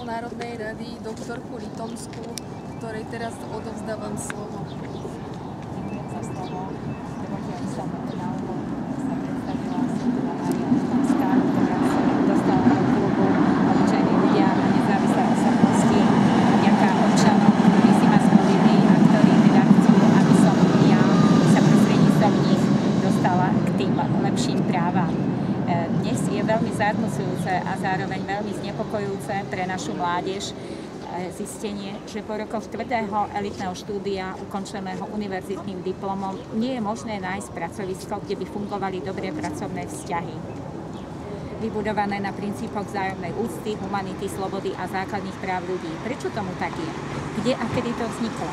Národnej rady doktorku Litomskú, ktorej teraz odovzdávam slovo. Ďakujem za slovo. Dovolte, aby som na úvod sa predstavila. Som teda Mária Litomská, ktorá sa dostala do klubu Obyčajní ľudia a nezávislé osobnosti vďaka občanom, ktorí si ma zvolili a ktorí teda chcú, aby som ja sa prostredníctvom nich dostala k tým lepším právam. Dnes je veľmi zarmúcujúce a zároveň veľmi znepokojujúce pre našu mládež zistenie, že po rokoch tvrdého elitného štúdia ukončeného univerzitným diplomom nie je možné nájsť pracovisko, kde by fungovali dobré pracovné vzťahy. Vybudované na princípoch vzájomnej úcty, humanity, slobody a základných práv ľudí. Prečo tomu tak je? Kde a kedy to vzniklo?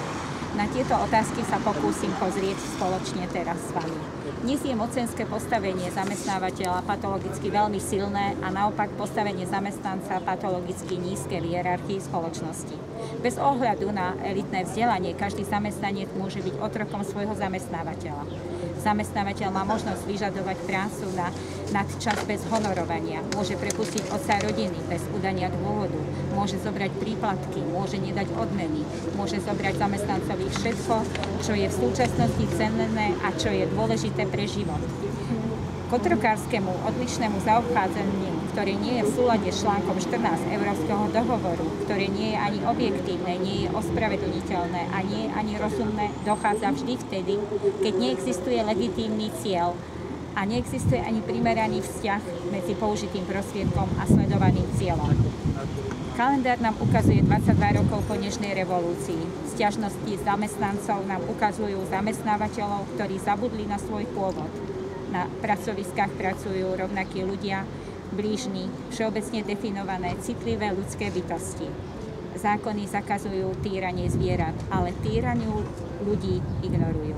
Na tieto otázky sa pokúsim pozrieť spoločne teraz s vami. Dnes je mocenské postavenie zamestnávateľa patologicky veľmi silné a naopak postavenie zamestnanca patologicky nízke v hierarchii spoločnosti. Bez ohľadu na elitné vzdelanie každý zamestnanec môže byť otrokom svojho zamestnávateľa. Zamestnávateľ má možnosť vyžadovať prácu na nadčas bez honorovania, môže prepustiť otca rodiny bez udania dôvodu, môže zobrať príplatky, môže nedať odmeny, môže zobrať zamestnancovi všetko, čo je v súčasnosti cenné a čo je dôležité pre život. K otrokárskému odlišnému zaobchádzaniu, ktoré nie je v súlade s článkom 14 Európskeho dohovoru, ktoré nie je ani objektívne, nie je ospravedlniteľné a nie je ani rozumné, dochádza vždy vtedy, keď neexistuje legitímny cieľ a neexistuje ani primeraný vzťah medzi použitým prostriedkom a sledovaným cieľom. Kalendár nám ukazuje 22 rokov po dnešnej revolúcii. Sťažnosti zamestnancov nám ukazujú zamestnávateľov, ktorí zabudli na svoj pôvod. Na pracoviskách pracujú rovnakí ľudia, blížni, všeobecne definované, citlivé ľudské bytosti. Zákony zakazujú týranie zvierat, ale týraniu ľudí ignorujú.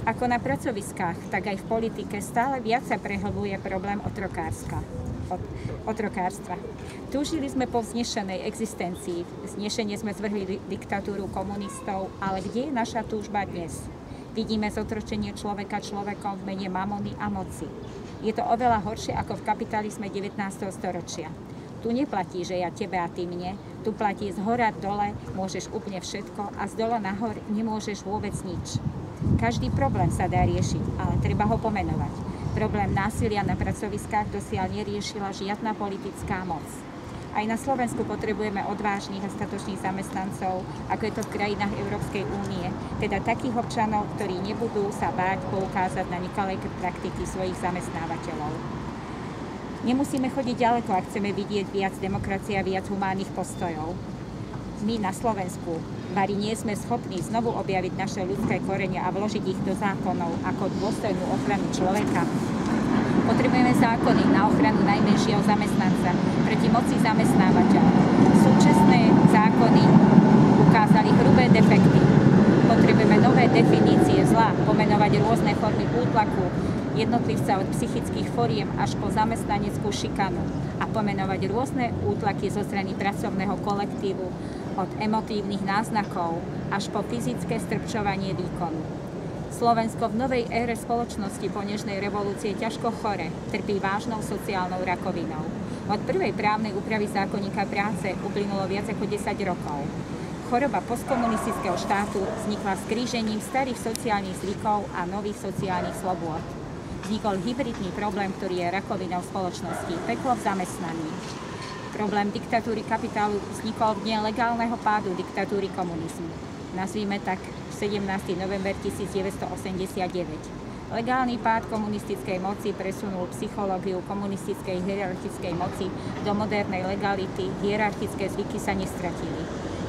Ako na pracoviskách, tak aj v politike stále viac sa prehlbuje problém otrokárstva. Túžili sme po vznešenej existencii, vznešene sme zvrhli diktatúru komunistov, ale kde je naša túžba dnes? Vidíme zotročenie človeka človekom v mene mamony a moci. Je to oveľa horšie ako v kapitalizme 19. storočia. Tu neplatí, že ja tebe a ty mne, tu platí z hora dole môžeš úplne všetko a z dola nahor nemôžeš vôbec nič. Každý problém sa dá riešiť, ale treba ho pomenovať. Problém násilia na pracoviskách dosiaľ neriešila žiadna politická moc. Aj na Slovensku potrebujeme odvážnych a statočných zamestnancov, ako je to v krajinách Európskej únie, teda takých občanov, ktorí nebudú sa báť poukázať na nekalé praktiky svojich zamestnávateľov. Nemusíme chodiť ďaleko, ak chceme vidieť viac demokracie a viac humánnych postojov. My na Slovensku vari nie sme schopní znovu objaviť naše ľudské korene a vložiť ich do zákonov ako dôstojnú ochranu človeka. Potrebujeme zákony na ochranu najmenšieho zamestnanca proti moci zamestnávateľa. Súčasné zákony ukázali hrubé defekty. Potrebujeme nové definície zla, pomenovať rôzne formy útlaku jednotlivca od psychických foriem až po zamestnaneckú šikanu a pomenovať rôzne útlaky zo strany pracovného kolektívu od emotívnych náznakov až po fyzické strpčovanie výkonu. Slovensko v novej ére spoločnosti po dnešnej revolúcie ťažko chore, trpí vážnou sociálnou rakovinou. Od prvej právnej úpravy zákonníka práce uplynulo viac ako 10 rokov. Choroba postkomunistického štátu vznikla skrížením starých sociálnych zvykov a nových sociálnych slobôd. Vznikol hybridný problém, ktorý je rakovinou spoločnosti, peklo v zamestnaní. Problém diktatúry kapitálu vznikol v dne legálneho pádu diktatúry komunizmu. Nazvíme tak 17. november 1989. Legálny pád komunistickej moci presunul psychológiu komunistickej hierarchickej moci do modernej legality, hierarchické zvyky sa nestratili.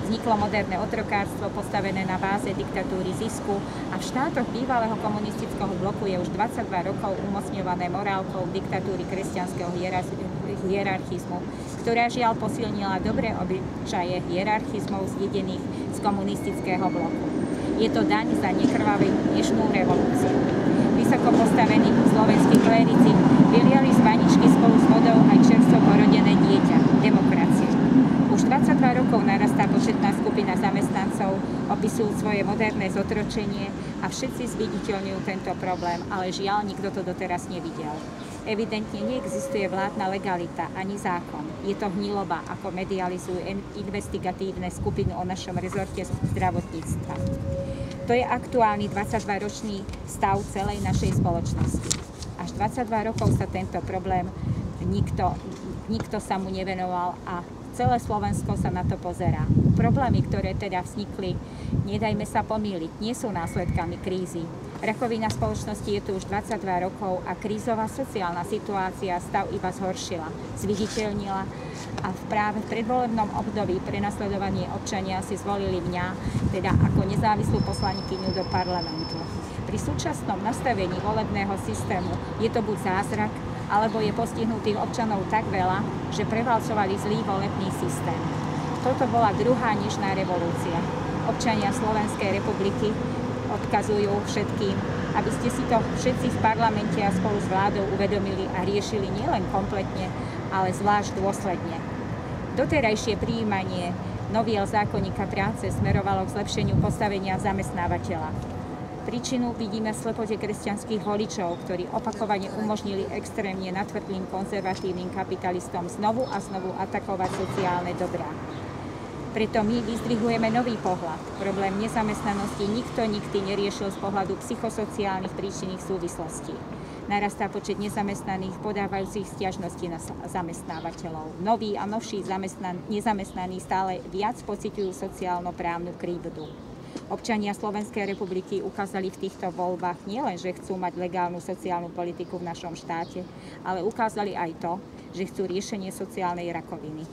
Vzniklo moderné otrokárstvo postavené na báze diktatúry zisku a v štátoch bývalého komunistického bloku je už 22 rokov umocňované morálkou diktatúry kresťanského hierarchizmu, ktorá žiaľ posilnila dobré obyčaje hierarchizmov zjedených z komunistického bloku. Je to daň za nekrvavú dnešnú revolúciu. Vysoko postavení slovenskí klérici vyliali z vaničky spolu s vodou aj čerstvo porodené dieťa, demokracie. Už 22 rokov narastá početná skupina zamestnancov, opisujú svoje moderné zotročenie a všetci zviditeľňujú tento problém, ale žiaľ nikto to doteraz nevidel. Evidentne neexistuje vládna legalita ani zákon. Je to hniloba, ako medializujú investigatívne skupiny o našom rezorte zdravotníctva. To je aktuálny 22-ročný stav celej našej spoločnosti. Až 22 rokov sa tento problém nikto sa mu nevenoval a celé Slovensko sa na to pozerá. Problémy, ktoré teda vznikli, nedajme sa pomýliť, nie sú následkami krízy. Rakovina spoločnosti je tu už 22 rokov a krízová sociálna situácia stav iba zhoršila, zviditeľnila a práve v predvolebnom období prenasledovanie občania si zvolili mňa, teda ako nezávislú poslankyňu do parlamentu. Pri súčasnom nastavení volebného systému je to buď zázrak, alebo je postihnutých občanov tak veľa, že prevalcovali zlý volebný systém. Toto bola druhá nežná revolúcia. Občania Slovenskej republiky odkazujú všetkým, aby ste si to všetci v parlamente a spolu s vládou uvedomili a riešili nielen kompletne, ale zvlášť dôsledne. Doterajšie prijímanie noviel zákonníka práce smerovalo k zlepšeniu postavenia zamestnávateľa. Príčinu vidíme v slepote kresťanských voličov, ktorí opakovane umožnili extrémne natvrdlým konzervatívnym kapitalistom znovu a znovu atakovať sociálne dobrá. Preto my vyzdvihujeme nový pohľad. Problém nezamestnanosti nikto nikdy neriešil z pohľadu psychosociálnych príčinných súvislostí. Narastá počet nezamestnaných podávajúcich sťažností na zamestnávateľov. Noví a novší nezamestnaní stále viac pociťujú sociálno-právnu krivdu. Občania Slovenskej republiky ukázali v týchto voľbách nielen, že chcú mať legálnu sociálnu politiku v našom štáte, ale ukázali aj to, že chcú riešenie sociálnej rakoviny.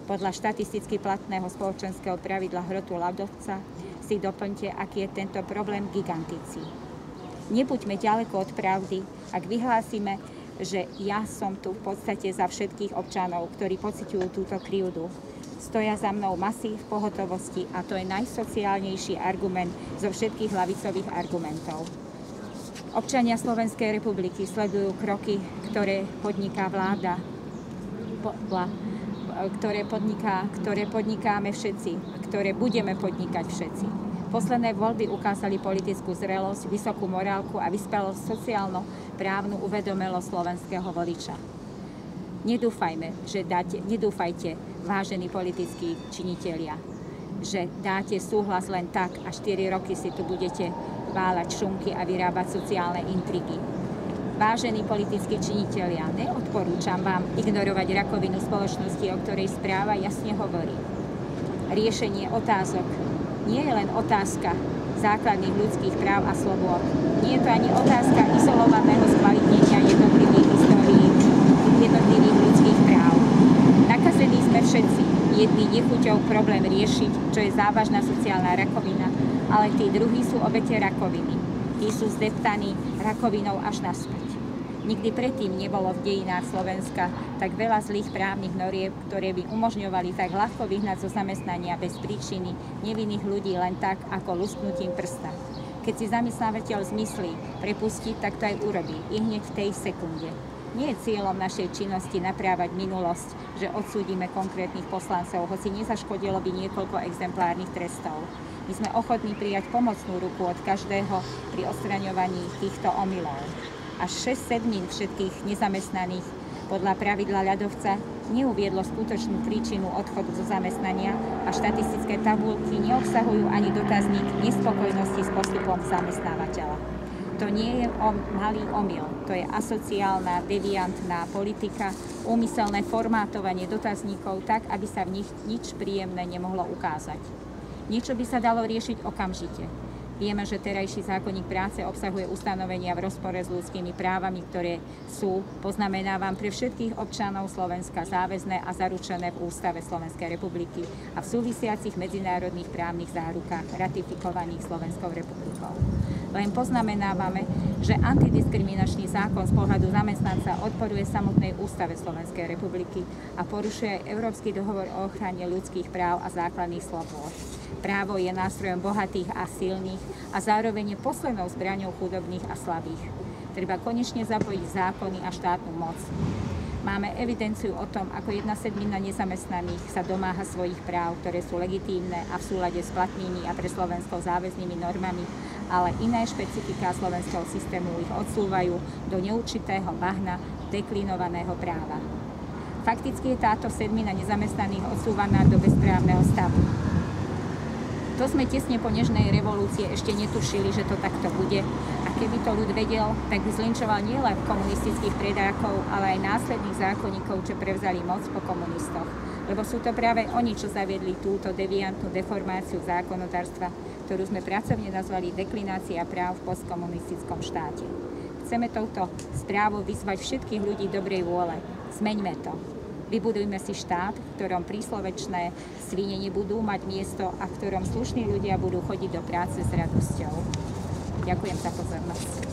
Podľa štatisticky platného spoločenského pravidla hrotu ľadovca si doplňte, aký je tento problém gigantický. Nebuďme ďaleko od pravdy, ak vyhlásime, že ja som tu v podstate za všetkých občanov, ktorí pociťujú túto krivdu. Stoja za mnou masy v pohotovosti a to je najsociálnejší argument zo všetkých ľavicových argumentov. Občania Slovenskej republiky sledujú kroky, ktoré podniká vláda, ktoré podnikáme všetci, ktoré budeme podnikať všetci. Posledné voľby ukázali politickú zrelosť, vysokú morálku a vyspelosť sociálno-právnu uvedomelosť slovenského voliča. Nedúfajte, vážení politickí činitelia, že dáte súhlas len tak a 4 roky si tu budete váľať šunky a vyrábať sociálne intrigy. Vážení politickí činitelia, neodporúčam vám ignorovať rakovinu spoločnosti, o ktorej správa jasne hovorí. Riešenie otázok nie je len otázka základných ľudských práv a slobôd. Nie je to ani otázka izolovaného skvalitnenia jednotlivých ľudských práv. Nakazení sme všetci. Jedni nechuťou problém riešiť, čo je závažná sociálna rakovina, ale tí druhí sú obete rakoviny. Tí sú zdeptaní rakovinou až naspäť. Nikdy predtým nebolo v dejinách Slovenska tak veľa zlých právnych norieb, ktoré by umožňovali tak ľahko vyhnať zo zamestnania bez príčiny nevinných ľudí len tak, ako lusknutím prsta. Keď si zamestnávateľ zmyslí prepustiť, tak to aj urobí, i hneď v tej sekunde. Nie je cieľom našej činnosti naprávať minulosť, že odsúdime konkrétnych poslancov, hoci nezaškodilo by niekoľko exemplárnych trestov. My sme ochotní prijať pomocnú ruku od každého pri odstraňovaní týchto omylov. Až 6/7 všetkých nezamestnaných podľa pravidla ľadovca neuviedlo skutočnú príčinu odchodu zo zamestnania a štatistické tabuľky neobsahujú ani dotazník nespokojnosti s postupom zamestnávateľa. To nie je malý omyl, to je asociálna, deviantná politika, úmyselné formátovanie dotazníkov tak, aby sa v nich nič príjemné nemohlo ukázať. Niečo by sa dalo riešiť okamžite. Vieme, že terajší zákonník práce obsahuje ustanovenia v rozpore s ľudskými právami, ktoré sú, poznamenávam, pre všetkých občanov Slovenska záväzné a zaručené v Ústave Slovenskej republiky a v súvisiacich medzinárodných právnych zárukách ratifikovaných Slovenskou republikou. Len poznamenávame, že antidiskriminačný zákon z pohľadu zamestnanca odporuje samotnej Ústave Slovenskej republiky a porušuje Európsky dohovor o ochrane ľudských práv a základných slobôd. Právo je nástrojom bohatých a silných a zároveň je poslednou zbraňou chudobných a slabých. Treba konečne zapojiť zákony a štátnu moc. Máme evidenciu o tom, ako 1/7 nezamestnaných sa domáha svojich práv, ktoré sú legitímne a v súlade s platnými a pre Slovensko záväznými normami ale iné špecifiká slovenského systému ich odsúvajú do neurčitého bahna deklinovaného práva. Fakticky je táto sedmina nezamestnaných odsúvaná do bezprávneho stavu. To sme tesne po nežnej revolúcie ešte netušili, že to takto bude. A keby to ľud vedel, tak by zlinčoval nielen komunistických predákov, ale aj následných zákonníkov, čo prevzali moc po komunistoch. Lebo sú to práve oni, čo zaviedli túto deviantnú deformáciu zákonodárstva, ktorú sme pracovne nazvali deklinácia práv v postkomunistickom štáte. Chceme touto správou vyzvať všetkých ľudí dobrej vôle. Zmeňme to. Vybudujme si štát, v ktorom príslovečné svine nebudú mať miesto a v ktorom slušní ľudia budú chodiť do práce s radosťou. Ďakujem za pozornosť.